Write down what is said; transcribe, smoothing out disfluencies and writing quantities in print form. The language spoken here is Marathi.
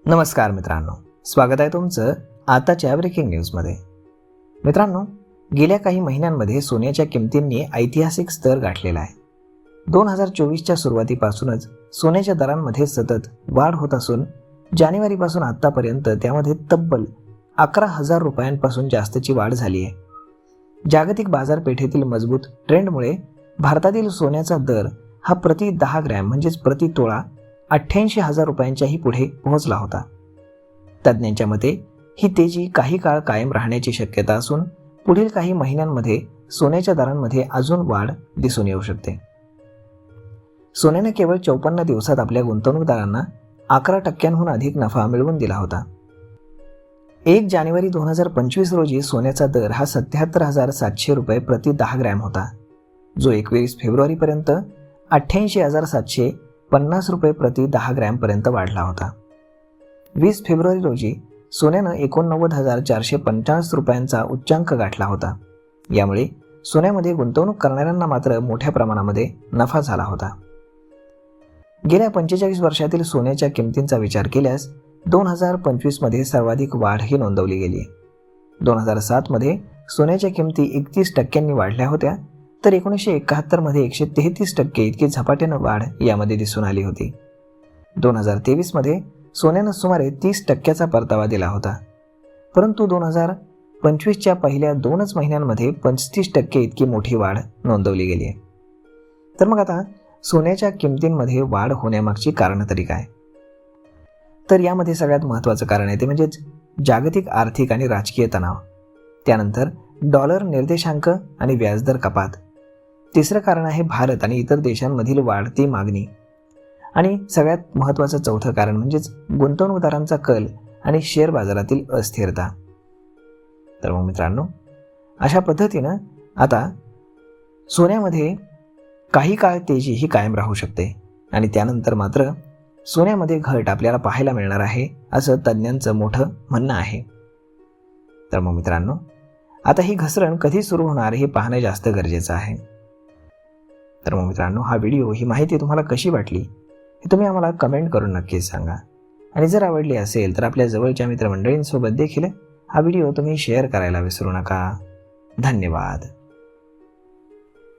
नमस्कार मित्रांनो, स्वागत आहे तुमचं आताच्या ब्रेकिंग न्यूजमध्ये. मित्रांनो, गेल्या काही महिन्यांमध्ये सोन्याच्या किमतींनी ऐतिहासिक स्तर गाठलेला आहे. 2024च्या सुरुवातीपासूनच सोन्याच्या दरांमध्ये सतत वाढ होत असून जानेवारीपासून आत्तापर्यंत त्यामध्ये तब्बल 11,000 रुपयांपासून जास्तची वाढ झाली आहे. जागतिक बाजारपेठेतील मजबूत ट्रेंडमुळे भारतातील सोन्याचा दर हा प्रति 10 ग्रॅम म्हणजेच प्रति तोळा 88,000 रुपयांच्याही पुढे पोहोचला होता. तज्ज्ञांच्या मते ही तेजी काही काळ कायम राहण्याची शक्यता असून पुढील काही महिन्यांमध्ये सोन्याच्या दरांमध्ये अजून वाढ दिसून येऊ शकते. सोन्याने केवळ 54 दिवसात आपल्या गुंतवणूकदारांना 11% अधिक नफा मिळवून दिला होता. 1 जानेवारी 2025 रोजी सोन्याचा दर हा 77,700 रुपये प्रति 10 ग्रॅम होता, जो 21 फेब्रुवारीपर्यंत 88,750 रुपये प्रति 10 ग्रॅम पर्यंत वाढला होता. 20 फेब्रुवारी रोजी सोन्यानं 89,450 रुपयांचा उच्चांक गाठला होता. यामुळे सोन्यामध्ये गुंतवणूक करणाऱ्यांना मात्र मोठ्या प्रमाणामध्ये नफा झाला होता. गेल्या 45 वर्षातील सोन्याच्या किमतींचा विचार केल्यास 2025 मध्ये सर्वाधिक वाढ ही नोंदवली गेली. 2007 मध्ये सोन्याच्या किमती 31% वाढल्या होत्या, तर 1971 मध्ये 133% इतकी झपाट्यानं वाढ यामध्ये दिसून आली होती. 2023 मध्ये सोन्यानं सुमारे 30%चा परतावा दिला होता, परंतु 2025च्या पहिल्या 2 महिन्यांमध्ये 35% इतकी मोठी वाढ नोंदवली गेली आहे. तर मग आता सोन्याच्या किमतींमध्ये वाढ होण्यामागची कारणं तरी काय? तर यामध्ये सगळ्यात महत्त्वाचं कारण आहे ते म्हणजेच जागतिक आर्थिक आणि राजकीय तणाव, त्यानंतर डॉलर निर्देशांक आणि व्याजदर कपात, तिसरं कारण आहे भारत आणि इतर देशांमधील वाढती मागणी, आणि सगळ्यात महत्त्वाचं चौथं कारण म्हणजेच गुंतवणूकदारांचा कल आणि शेअर बाजारातील अस्थिरता. तर मग मित्रांनो, अशा पद्धतीनं आता सोन्यामध्ये काही काळ तेजी ही कायम राहू शकते आणि त्यानंतर मात्र सोन्यामध्ये घट आपल्याला पाहायला मिळणार आहे, असं तज्ज्ञांचं मोठं म्हणणं आहे. तर मग मित्रांनो, आता ही घसरण कधी सुरू होणार हे पाहणं जास्त गरजेचं आहे. तर मग मित्रांनो, हा व्हिडिओ, ही माहिती तुम्हाला कशी वाटली हे तुम्ही आम्हाला कमेंट करून नक्कीच सांगा. आणि जर आवडली असेल तर आपल्या जवळच्या मित्रमंडळींसोबत देखील हा व्हिडिओ तुम्ही शेअर करायला विसरू नका. धन्यवाद.